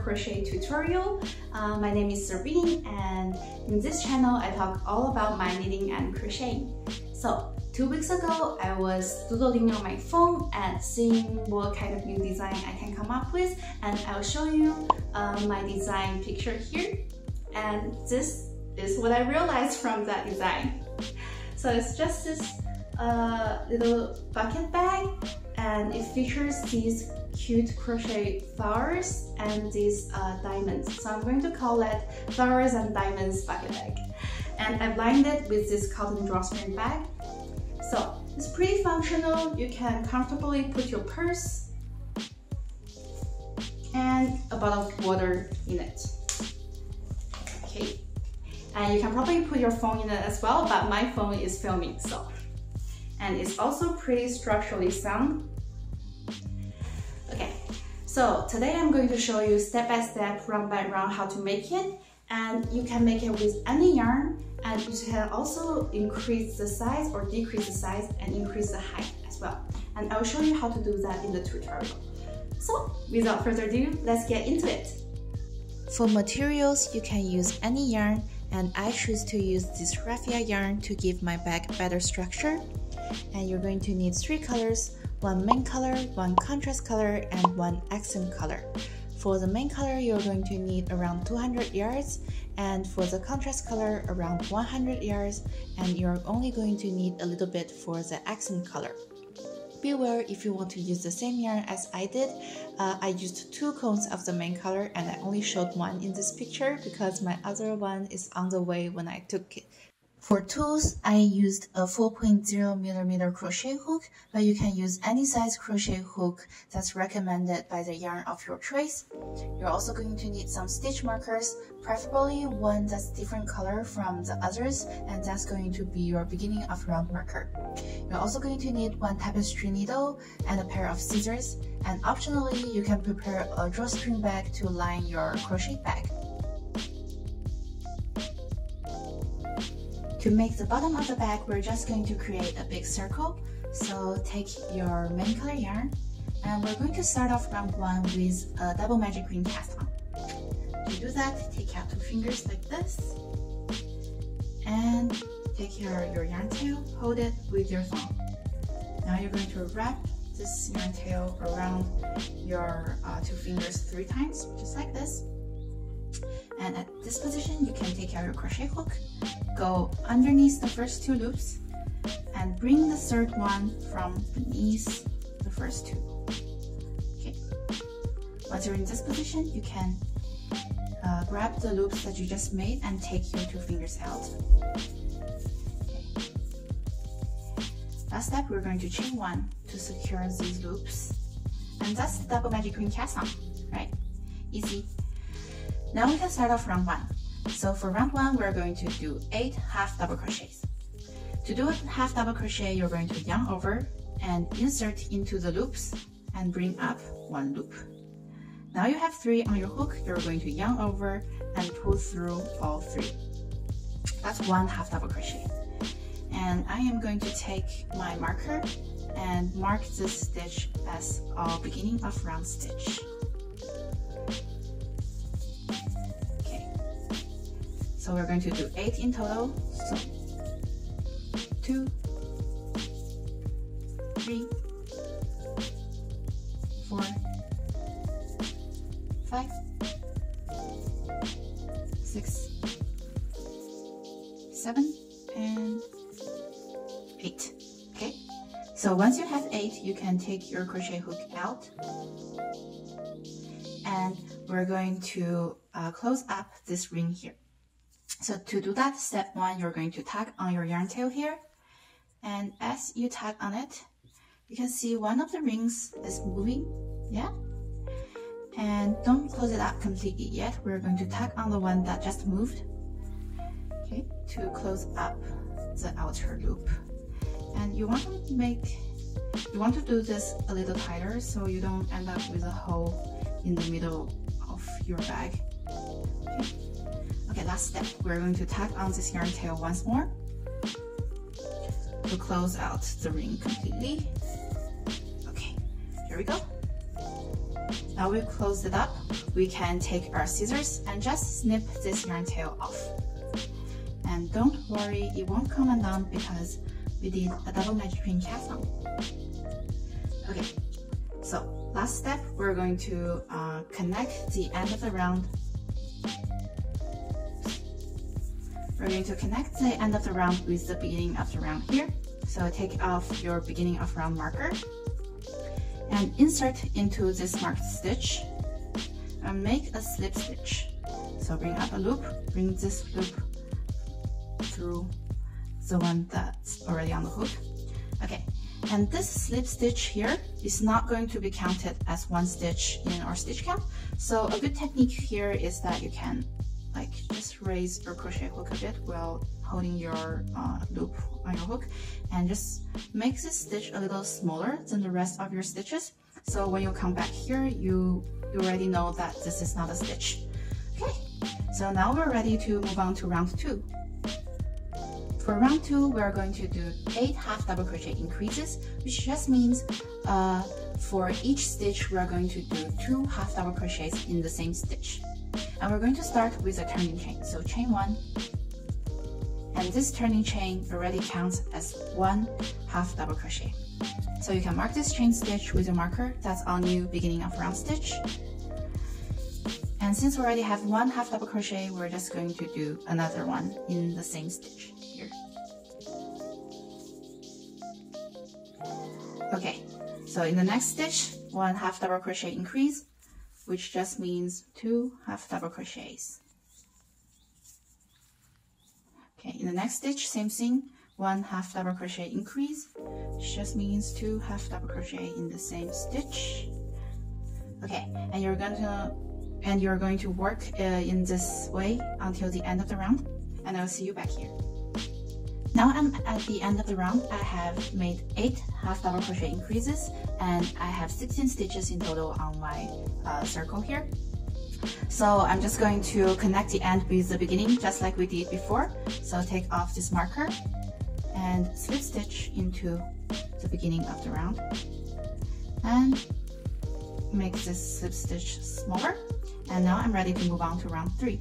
crochet tutorial. My name is Serene, and in this channel I talk all about my knitting and crocheting. So 2 weeks ago I was doodling on my phone and seeing what kind of new design I can come up with, and I'll show you my design picture here. And this is what I realized from that design. So it's just this little bucket bag, and it features these cute crochet flowers and these diamonds. So I'm going to call it Flowers and Diamonds bucket bag. And I lined it with this cotton drawstring bag. So it's pretty functional. You can comfortably put your purse and a bottle of water in it. Okay. And you can probably put your phone in it as well, but my phone is filming, so. And it's also pretty structurally sound. Okay, so today I'm going to show you step by step, round by round, how to make it. And you can make it with any yarn, and you can also increase the size or decrease the size and increase the height as well. And I'll show you how to do that in the tutorial. So without further ado, let's get into it. For materials, you can use any yarn, and I choose to use this raffia yarn to give my bag better structure. And you're going to need 3 colors, 1 main color, 1 contrast color, and 1 accent color. For the main color, you're going to need around 200 yards, and for the contrast color, around 100 yards, and you're only going to need a little bit for the accent color. Beware if you want to use the same yarn as I did. I used 2 cones of the main color, and I only showed 1 in this picture because my other one is on the way when I took it. For tools, I used a 4.0mm crochet hook, but you can use any size crochet hook that's recommended by the yarn of your choice. You're also going to need some stitch markers, preferably one that's different color from the others, and that's going to be your beginning of round marker. You're also going to need 1 tapestry needle and a pair of scissors, and optionally, you can prepare a drawstring bag to line your crochet bag. To make the bottom of the bag, we're just going to create a big circle. So take your main color yarn, and we're going to start off round 1 with a double magic ring cast on. To do that, take out 2 fingers like this, and take your yarn tail, hold it with your thumb. Now you're going to wrap this yarn tail around your 2 fingers 3 times, just like this. And at this position, you can take out your crochet hook, go underneath the first 2 loops, and bring the third one from beneath the first 2. Okay. Once you're in this position, you can grab the loops that you just made and take your 2 fingers out. Okay. Last step, we're going to chain 1 to secure these loops. And that's the double magic ring cast on, right? Easy. Now we can start off round 1. So for round 1, we're going to do 8 half double crochets. To do a half double crochet, you're going to yarn over and insert into the loops and bring up 1 loop. Now you have 3 on your hook, you're going to yarn over and pull through all 3. That's 1 half double crochet. And I am going to take my marker and mark this stitch as our beginning of round stitch. So we're going to do 8 in total. So 2, 3, 4, 5, 6, 7, and 8. Okay. So once you have 8, you can take your crochet hook out, and we're going to close up this ring here. So to do that, step 1, you're going to tug on your yarn tail here, and as you tug on it, you can see one of the rings is moving, yeah? And don't close it up completely yet, we're going to tug on the one that just moved, okay, to close up the outer loop. And you want to do this a little tighter so you don't end up with a hole in the middle of your bag. Okay. Okay, last step, we're going to tug on this yarn tail once more to close out the ring completely. Okay, here we go. now we've closed it up, we can take our scissors and just snip this yarn tail off. And don't worry, it won't come undone because we did a double magic ring cast on. Okay, so last step, we're going to connect the end of the round. We're going to connect the end of the round with the beginning of the round here. So take off your beginning of round marker and insert into this marked stitch and make a slip stitch. So bring up a loop, bring this loop through the one that's already on the hook. Okay, and this slip stitch here is not going to be counted as one stitch in our stitch count. So a good technique here is that you can just raise your crochet hook a bit while holding your loop on your hook and just make this stitch a little smaller than the rest of your stitches. So when you come back here, you already know that this is not a stitch. Okay, so now we're ready to move on to round 2. For round 2, we're going to do 8 half double crochet increases, which just means for each stitch, we're going to do 2 half double crochets in the same stitch. And we're going to start with a turning chain. So chain 1, and this turning chain already counts as 1 half double crochet. So you can mark this chain stitch with a marker that's on your beginning of round stitch. And since we already have 1 half double crochet, we're just going to do another one in the same stitch here. Okay, so in the next stitch, 1 half double crochet increase, which just means 2 half double crochets. Okay, in the next stitch, same thing, 1 half double crochet increase, which just means 2 half double crochet in the same stitch. Okay, and you're going to work in this way until the end of the round, and I'll see you back here. Now I'm at the end of the round. I have made 8 half double crochet increases and I have 16 stitches in total on my circle here. So I'm just going to connect the end with the beginning just like we did before. So take off this marker and slip stitch into the beginning of the round and make this slip stitch smaller. And now I'm ready to move on to round 3.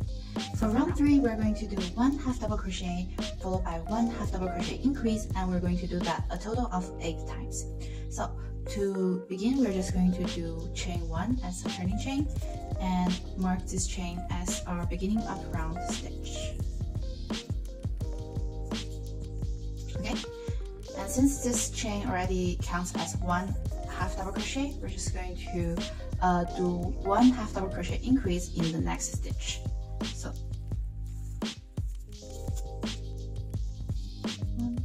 For round 3, we're going to do 1 half double crochet followed by 1 half double crochet increase, and we're going to do that a total of 8 times. So to begin, we're just going to do chain 1 as a turning chain and mark this chain as our beginning of round stitch. Okay, and since this chain already counts as 1 half double crochet, we're just going to do 1 half double crochet increase in the next stitch. So 1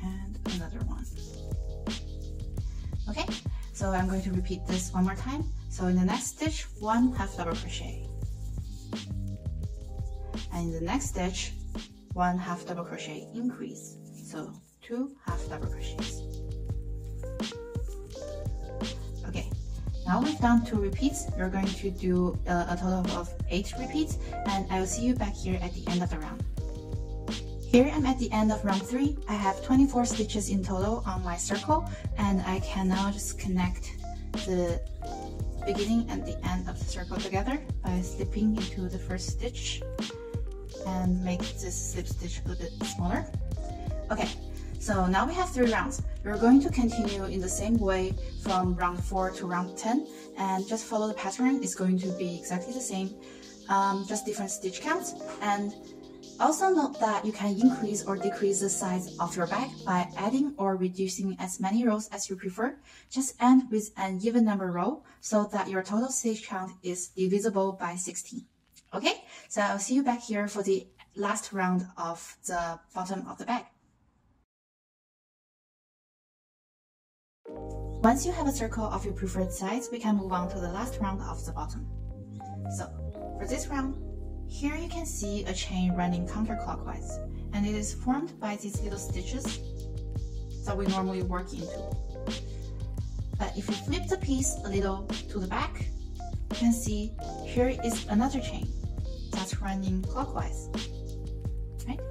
and another 1. Okay, so I'm going to repeat this one more time. So in the next stitch, 1 half double crochet, and in the next stitch, 1 half double crochet increase, so 2 half double crochets. Okay, now we've done 2 repeats. We're going to do a total of 8 repeats, and I will see you back here at the end of the round. Here I'm at the end of round 3. I have 24 stitches in total on my circle, and I can now just connect the beginning and the end of the circle together by slipping into the first stitch and make this slip stitch a little bit smaller. Okay, so now we have 3 rounds. We're going to continue in the same way from round 4 to round 10, and just follow the pattern. It's going to be exactly the same, just different stitch counts. And also note that you can increase or decrease the size of your bag by adding or reducing as many rows as you prefer. Just end with an even number row so that your total stitch count is divisible by 16. Okay, so I'll see you back here for the last round of the bottom of the bag. Once you have a circle of your preferred size, we can move on to the last round of the bottom. So for this round, here you can see a chain running counterclockwise, and it is formed by these little stitches that we normally work into. But if you flip the piece a little to the back, you can see here is another chain that's running clockwise, right?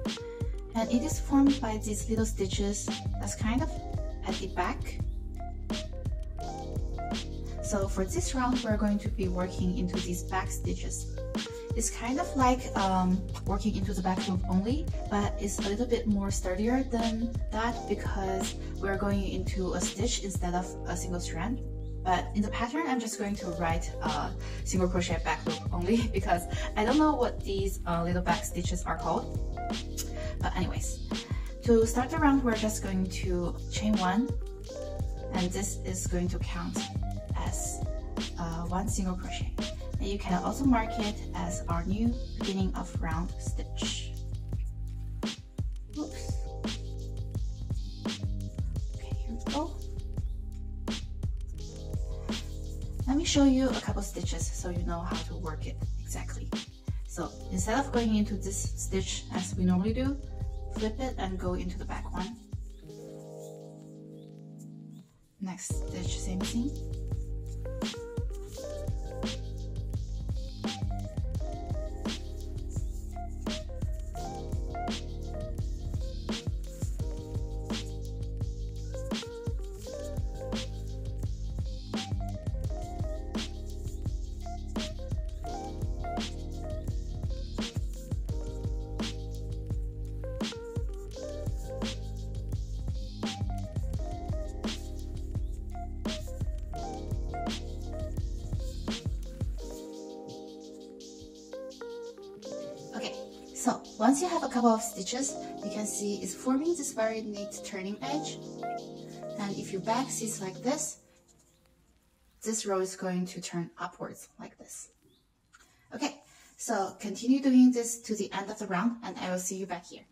And it is formed by these little stitches that's kind of at the back. So for this round, we're going to be working into these back stitches. It's kind of like working into the back loop only, but it's a little bit more sturdier than that because we're going into a stitch instead of a single strand. But in the pattern, I'm just going to write single crochet back loop only because I don't know what these little back stitches are called. But anyways, to start the round, we're just going to chain 1, and this is going to count as 1 single crochet. And you can also mark it as our new beginning of round stitch. Oops. Okay, here we go. Let me show you a couple stitches so you know how to work it exactly. So instead of going into this stitch as we normally do, flip it and go into the back one. Next stitch, same thing. So once you have a couple of stitches, you can see it's forming this very neat turning edge. And if your back sits like this row is going to turn upwards like this. Okay, so continue doing this to the end of the round and I will see you back here.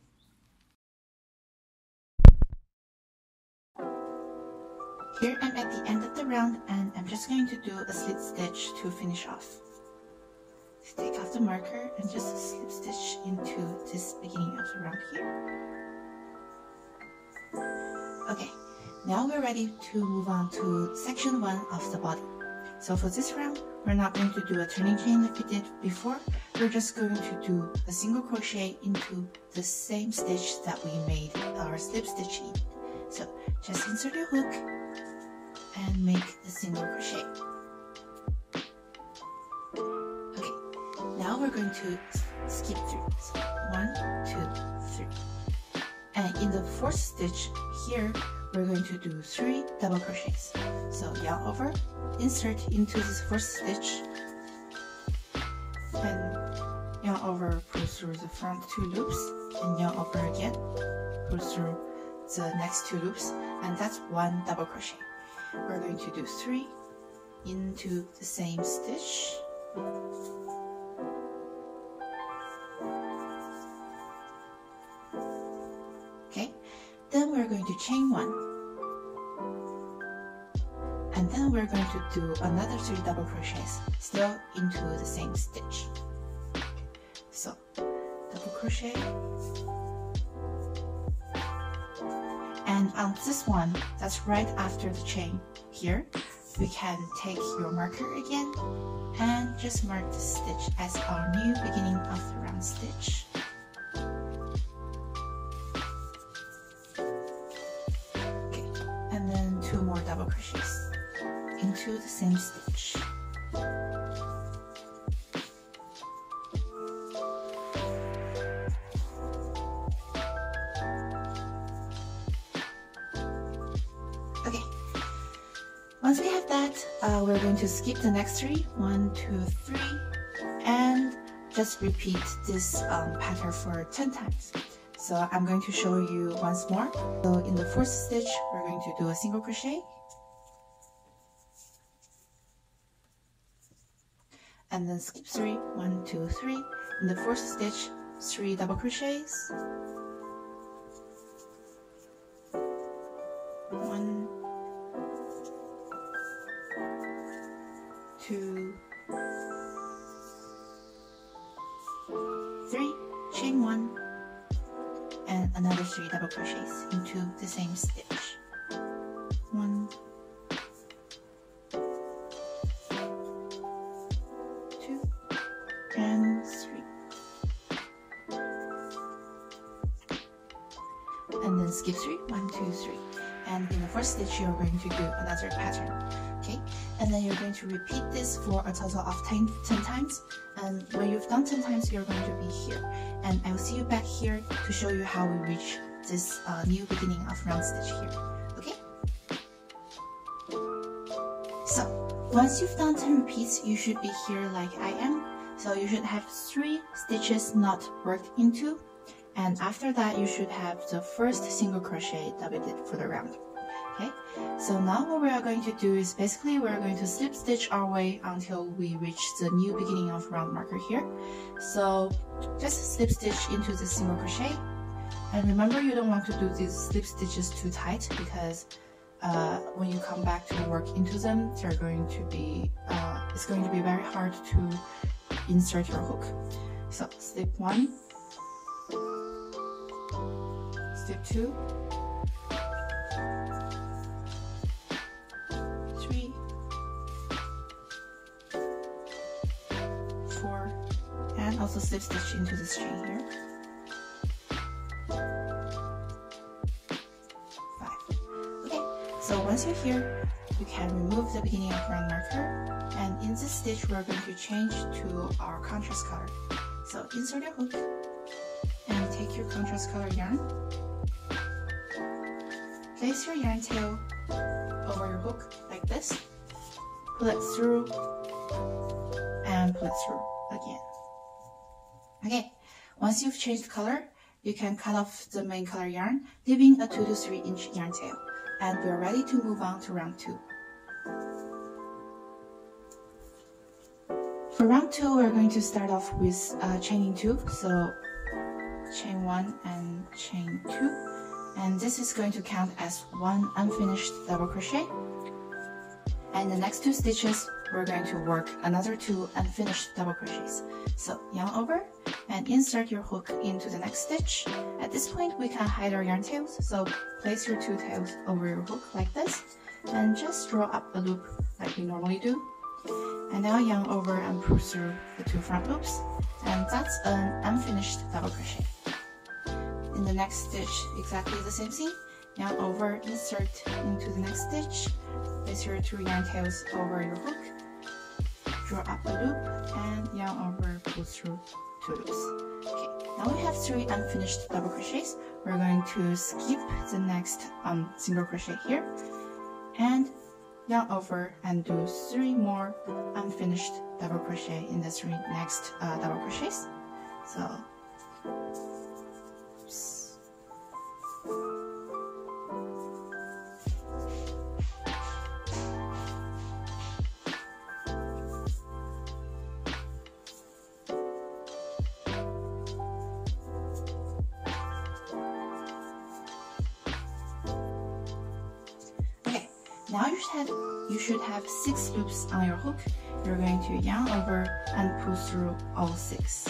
Here I'm at the end of the round and I'm just going to do a slip stitch to finish off. Take off the marker and just slip stitch into this beginning of the round here. Okay, now we're ready to move on to section 1 of the body. So for this round, we're not going to do a turning chain like we did before. We're just going to do a single crochet into the same stitch that we made our slip stitch in. So just insert your hook and make a single crochet. Now we're going to skip through. So 1, 2, 3. And in the 4th stitch here, we're going to do 3 double crochets. So yarn over, insert into this 4th stitch, and yarn over, pull through the front 2 loops, and yarn over again, pull through the next 2 loops, and that's 1 double crochet. We're going to do 3 into the same stitch. Okay, then we're going to chain 1, and then we're going to do another 3 double crochets still into the same stitch. So double crochet, and on this one that's right after the chain here, we can take your marker again and just mark the stitch as our new beginning of the round stitch. And then 2 more double crochets into the same stitch. Okay, once we have that, we're going to skip the next 3, 1, 2, 3, and just repeat this pattern for 10 times. So I'm going to show you once more. So in the 4th stitch, we're going to do a single crochet, and then skip 3, 1, 2, 3. In the 4th stitch, 3 double crochets, 1, 2, 3, chain 1, and another 3 double crochets into the same stitch. 1, 2, and 3. And then skip 3, 1, 2, 3. And in the 1st stitch, you're going to do another pattern. Okay, and then you're going to repeat this for a total of 10 times. And when you've done 10 times, you're going to be here. And I'll see you back here to show you how we reach this new beginning of round stitch here. Okay? So, once you've done 10 repeats, you should be here like I am. So you should have 3 stitches not worked into. And after that, you should have the first single crochet that we did for the round. Okay, so now what we are going to do is basically we're going to slip stitch our way until we reach the new beginning of round marker here. So just slip stitch into the single crochet, and remember you don't want to do these slip stitches too tight because when you come back to work into them, they're going to be it's going to be very hard to insert your hook. So slip 1, slip 2, 3, 4, and also slip stitch into the string here. 5. Okay, so once you're here, you can remove the beginning of round marker, and in this stitch we're going to change to our contrast color. So insert your hook and take your contrast color yarn. Place your yarn tail over your hook like this, pull it through, and pull it through again. Okay, once you've changed color, you can cut off the main color yarn, leaving a 2 to 3 inch yarn tail, and we're ready to move on to round 2. For round 2, we're going to start off with chaining 2, so chain 1 and chain 2. And this is going to count as 1 unfinished double crochet. And the next 2 stitches, we're going to work another 2 unfinished double crochets. So yarn over and insert your hook into the next stitch. At this point, we can hide our yarn tails, so place your 2 tails over your hook like this, and just draw up a loop like we normally do. And now yarn over and pull through the 2 front loops, and that's an unfinished double crochet. In the next stitch, exactly the same thing. Yarn over, insert into the next stitch, place your 2 yarn tails over your hook, draw up a loop, and yarn over, pull through 2 loops. Okay, now we have 3 unfinished double crochets. We're going to skip the next single crochet here, and yarn over and do 3 more unfinished double crochet in the 3 next double crochets. So now you should have 6 loops on your hook. You're going to yarn over and pull through all 6.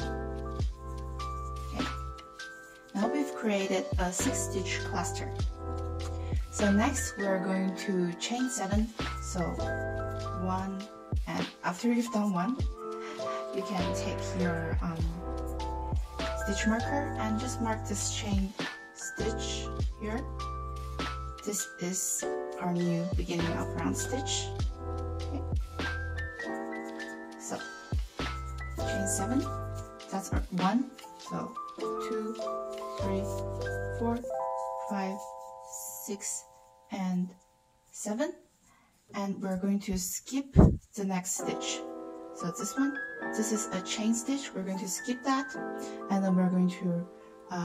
Okay. Now we've created a 6-stitch cluster. So next we're going to chain 7. So 1, and after you've done 1, you can take your stitch marker and just mark this chain stitch here. This is our new beginning of round stitch. Okay. So chain 7, that's our 1, so 2, 3, 4, 5, 6, and 7, and we're going to skip the next stitch. So this one, this is a chain stitch, we're going to skip that, and then we're going to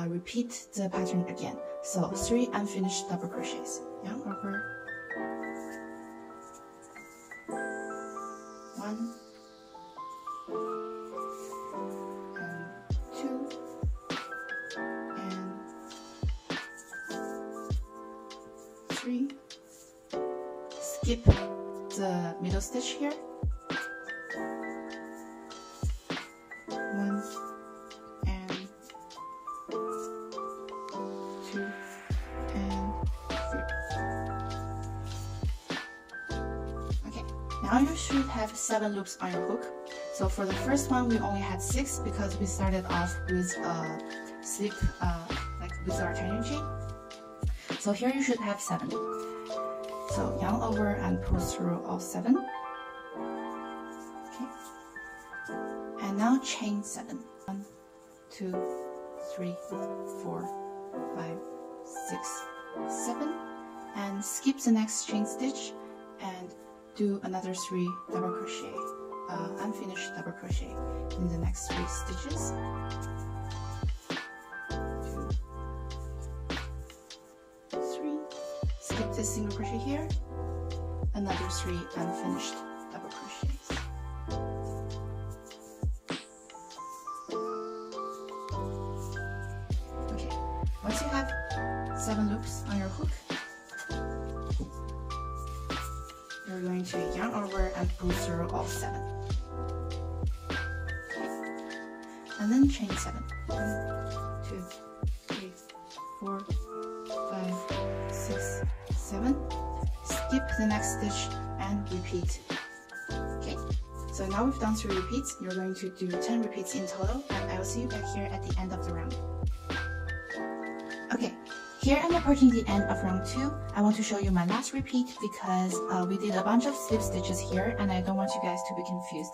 repeat the pattern again. So 3 unfinished double crochets. Yarn over, 1, and 2, and 3. Skip the middle stitch here. 1 and 2 and 3. Okay, now you should have 7 loops on your hook. So for the first one, we only had 6 because we started off with a slip, like with our tangent chain. So here you should have 7. So yarn over and pull through all 7. Okay. And now chain 7. 1, 2, 3, 4, 5, 6, 7. And skip the next chain stitch and do another 3 double crochet, unfinished double crochet in the next 3 stitches. 2, 3. Skip this single crochet here. Another 3 unfinished double crochets. Okay, once you have 7 loops on your hook, you're going to yarn over and pull through all 7. Okay. And then chain 7. 1, 2, 3, 4, 5, 6, 7. Skip the next stitch and repeat. Okay, so now we've done 3 repeats. You're going to do 10 repeats in total, and I will see you back here at the end of the round. Okay, here I'm approaching the end of round 2. I want to show you my last repeat because we did a bunch of slip stitches here and I don't want you guys to be confused.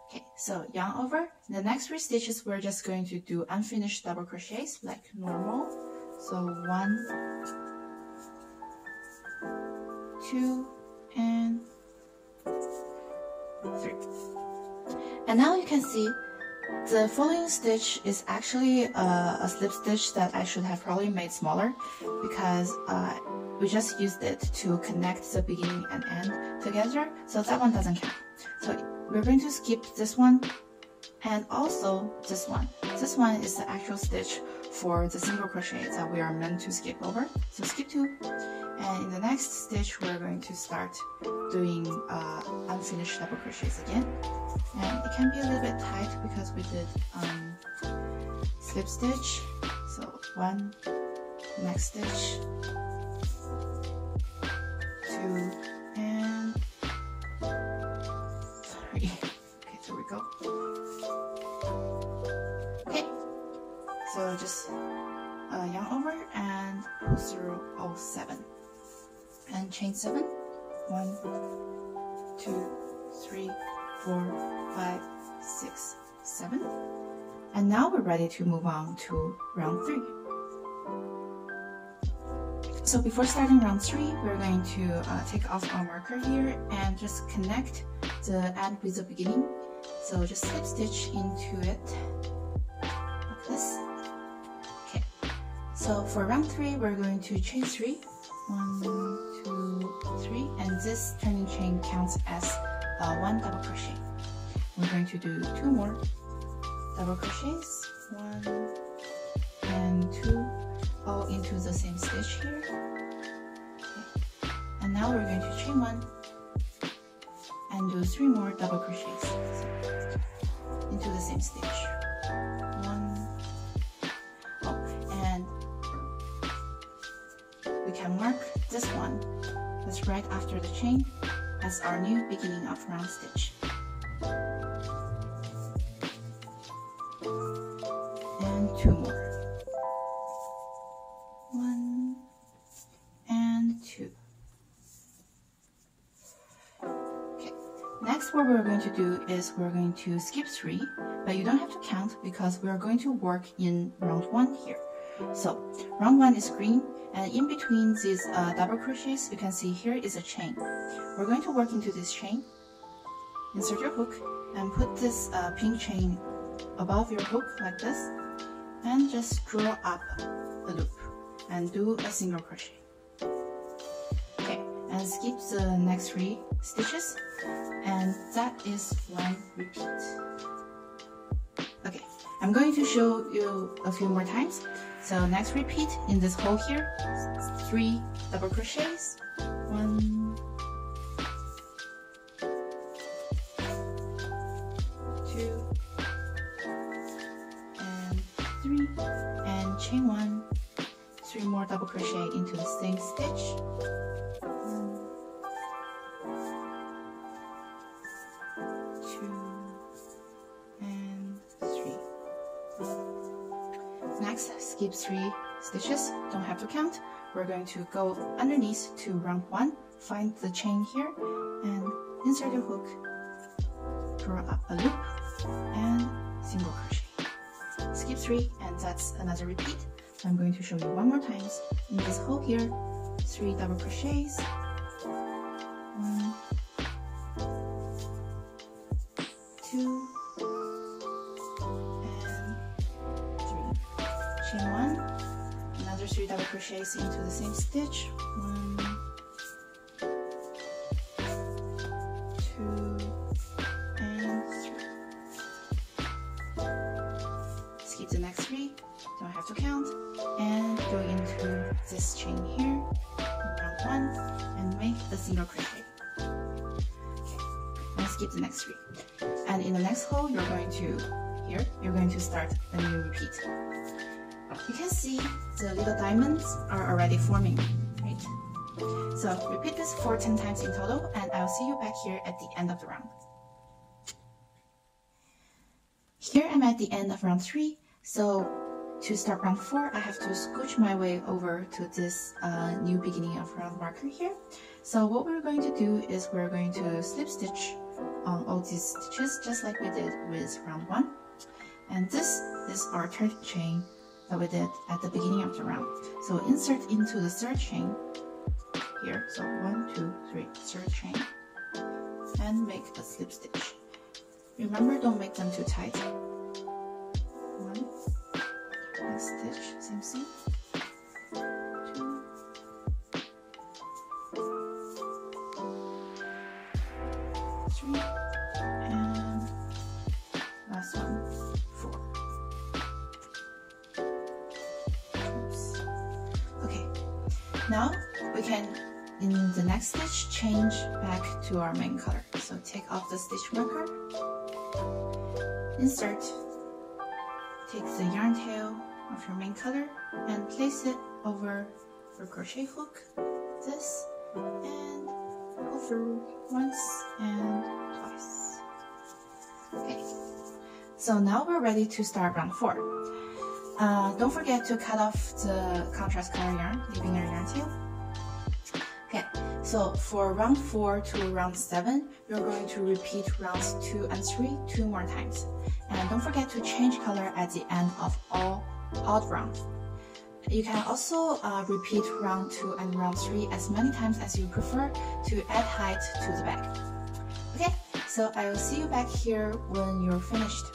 Okay, so yarn over. The next 3 stitches we're just going to do unfinished double crochets like normal. So 1, 2, and 3. And now you can see the following stitch is actually a slip stitch that I should have probably made smaller because we just used it to connect the beginning and end together, so that one doesn't count. So we're going to skip this one and also this one. This one is the actual stitch for the single crochet that we are meant to skip over. So skip 2, and in the next stitch we're going to start doing unfinished double crochets again. And it can be a little bit tight because we did slip stitch. So 1, next stitch, 2, and 3. Okay, there we go. Okay, so just yarn over and pull through all 7. And chain 7. 1, 2, 3, 4, 5, 6, 7. And now we're ready to move on to round 3. So before starting round 3, we're going to take off our marker here and just connect the end with the beginning. So just slip stitch into it like this. Okay. So for round 3, we're going to chain 3. 1, 2, 3, and this turning chain counts as 1 double crochet. We're going to do 2 more double crochets, 1 and 2, all into the same stitch here. Okay. And now we're going to chain 1 and do 3 more double crochets into the same stitch. 1. Oh, and we can mark this one that's right after the chain as our new beginning of round stitch. And 2 more. 1 and 2. Okay. Next, what we're going to do is we're going to skip 3, but you don't have to count because we're going to work in round 1 here. So round 1 is green, and in between these double crochets, you can see here is a chain. We're going to work into this chain. Insert your hook and put this pink chain above your hook like this, and just draw up a loop and do a single crochet. Okay, and skip the next 3 stitches, and that is 1 repeat. Okay, I'm going to show you a few more times. So next repeat in this hole here, 3 double crochets, 1, 2, and 3, and chain 1, 3 more double crochet into the same stitch, 1, 2, and 3. Next, skip 3 stitches, don't have to count. We're going to go underneath to round 1 find the chain here and insert your hook, draw up a loop, and single crochet. Skip 3, and that's another repeat. So I'm going to show you one more time. In this hole here, 3 double crochets, 1, 2, and 3. Chain 1, another 3 double crochets into the same stitch, 1, 2, and 3. Skip the next 3, don't have to count, and go into this chain here, round 1, and make a single crochet. Okay, and skip the next 3. And in the next hole, you're going to start a new repeat. You can see the little diamonds are already forming, right? So repeat this 10 times in total, and I'll see you back here at the end of the round. Here I'm at the end of round 3, so to start round 4, I have to scooch my way over to this new beginning of round marker here. So what we're going to do is we're going to slip stitch on all these stitches, just like we did with round 1. And this is our third chain that we did at the beginning of the round. So insert into the third chain here. So 1, 2, 3, third chain, and make a slip stitch. Remember, don't make them too tight. 1, next stitch, same thing. 2, 3, and last one, 4. Oops. Okay, now we can, in the next stitch, change back to our main color. So take off the stitch marker, insert, take the yarn tail of your main color and place it over your crochet hook, this, and pull through once and twice. Okay, so now we're ready to start round 4. Don't forget to cut off the contrast color yarn, leaving your yarn tail. Okay, so for round 4 to round 7, you're going to repeat rounds 2 and 3 2 more times. And don't forget to change color at the end of all odd rounds. You can also repeat round 2 and round 3 as many times as you prefer to add height to the bag. Okay, so I will see you back here when you're finished.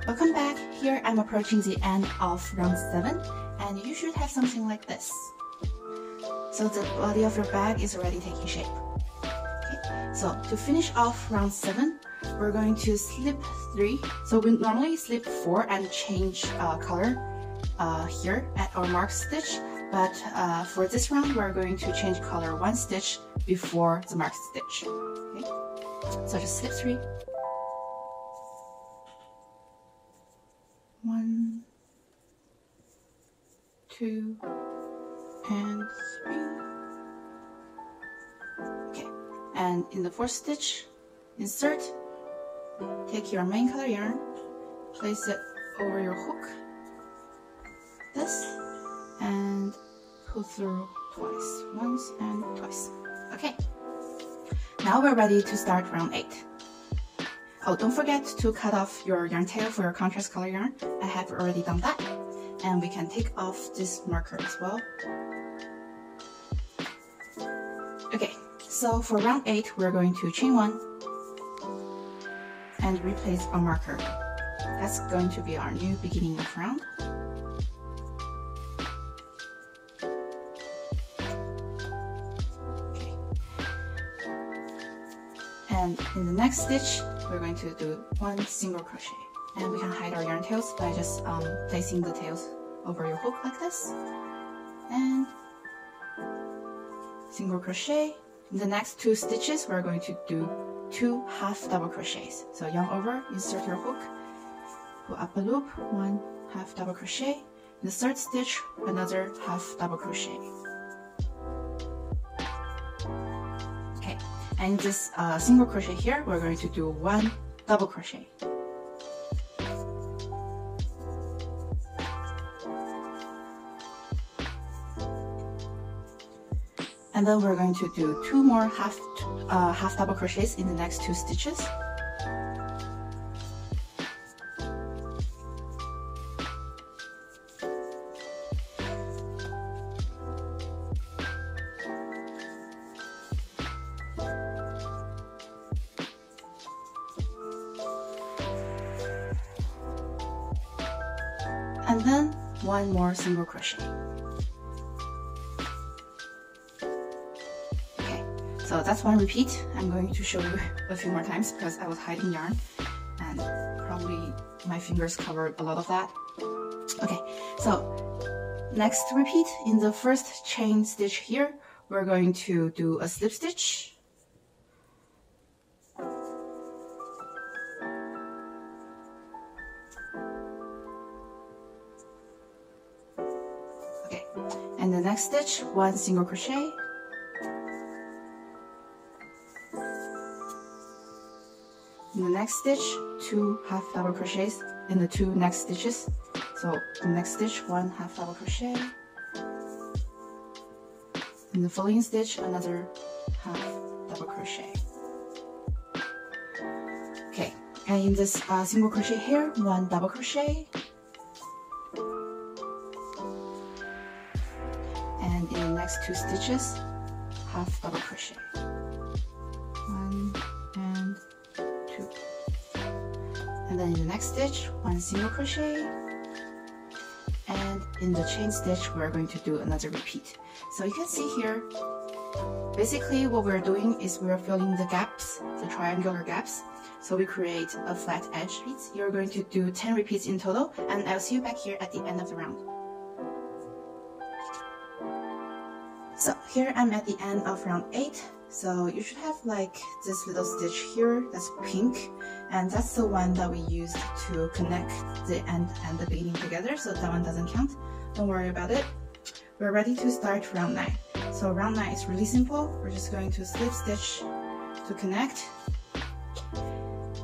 Welcome back. Here I'm approaching the end of round 7, and you should have something like this. So the body of your bag is already taking shape. Okay, so to finish off round 7, we're going to slip 3. So we normally slip 4 and change color here at our mark stitch, but for this round we're going to change color 1 stitch before the mark stitch. Okay, so just slip 3. 1, 2, and 3. Okay, and in the 4th stitch, insert, take your main color yarn, place it over your hook, this, and pull through twice, once and twice. Okay, now we're ready to start round 8. Oh, don't forget to cut off your yarn tail for your contrast color yarn. I have already done that. And we can take off this marker as well. Okay, so for round 8, we're going to chain 1 and replace our marker. That's going to be our new beginning of round. Okay. And in the next stitch, we're going to do 1 single crochet. And we can hide our yarn tails by just placing the tails over your hook like this. And single crochet. In the next 2 stitches, we're going to do 2 half double crochets. So yarn over, insert your hook, pull up a loop, 1 half double crochet. In the 3rd stitch, another half double crochet. Okay, and this single crochet here, we're going to do 1 double crochet. And then we're going to do 2 more half double crochets in the next 2 stitches. And then 1 more single crochet. Okay, so that's 1 repeat. I'm going to show you a few more times because I was hiding yarn and probably my fingers covered a lot of that. Okay, so next repeat, in the first chain stitch here, we're going to do a slip stitch. And the next stitch, 1 single crochet. In the next stitch, 2 half double crochets in the 2 next stitches. So the next stitch, 1 half double crochet. In the following stitch, another half double crochet. Okay, and in this single crochet here, 1 double crochet. And in the next 2 stitches, half double crochet. 1 and 2. And then in the next stitch, 1 single crochet. And in the chain stitch, we're going to do another repeat. So you can see here, basically what we're doing is we're filling the gaps, the triangular gaps. So we create a flat edge piece. You're going to do 10 repeats in total, and I'll see you back here at the end of the round. So here I'm at the end of round 8. So you should have like this little stitch here that's pink, and that's the one that we used to connect the end and the beginning together, so that one doesn't count. Don't worry about it. We're ready to start round 9. So round 9 is really simple. We're just going to slip stitch to connect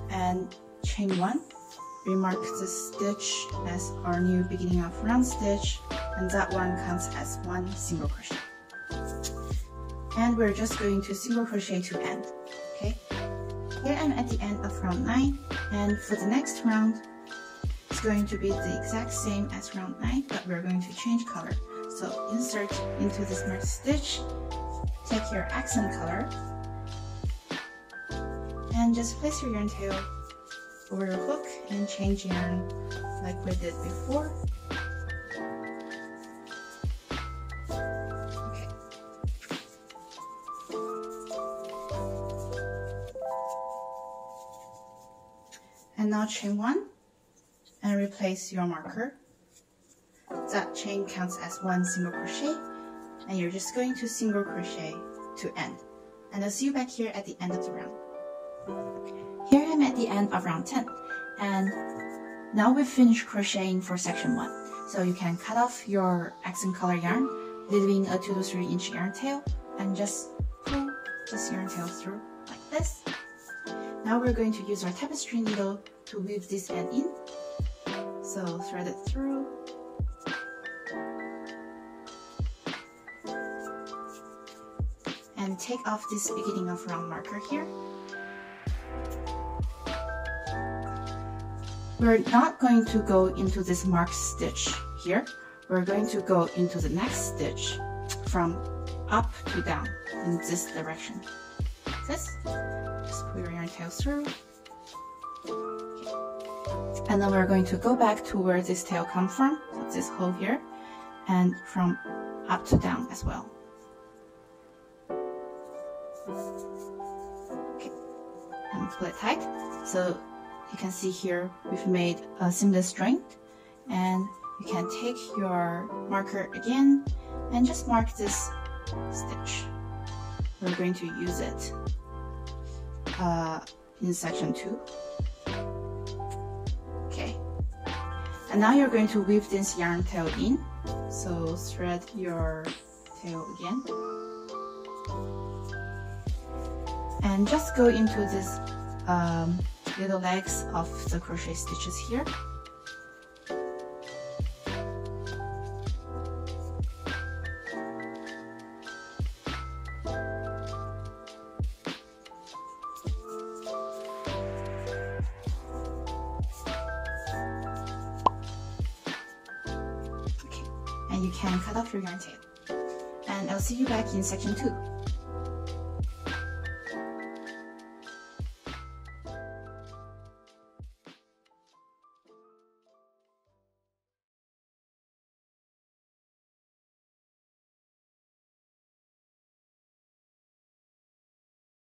and chain 1. Remark this stitch as our new beginning of round stitch, and that one counts as 1 single crochet. And we're just going to single crochet to end. Okay, here I'm at the end of round 9, and for the next round it's going to be the exact same as round 9, but we're going to change color. So insert into this merged stitch, take your accent color, and just place your yarn tail over your hook and change yarn like we did before. And now chain 1 and replace your marker. That chain counts as 1 single crochet, and you're just going to single crochet to end. And I'll see you back here at the end of the round. Here I'm at the end of round 10, and now we've finished crocheting for section 1. So you can cut off your accent color yarn, leaving a 2 to 3 inch yarn tail, and just pull this yarn tail through like this. Now we're going to use our tapestry needle to weave this end in. So thread it through. And take off this beginning of round marker here. We're not going to go into this marked stitch here. We're going to go into the next stitch from up to down in this direction. Like this. Just pull your yarn tail through. Okay. And then we're going to go back to where this tail comes from, so this hole here, and from up to down as well. Okay. And pull it tight. So you can see here we've made a seamless string, and you can take your marker again and just mark this stitch. We're going to use it in section 2. Okay, and now you're going to weave this yarn tail in. So thread your tail again, and just go into this little legs of the crochet stitches here. and you can cut off your yarn tail. And I'll see you back in section 2.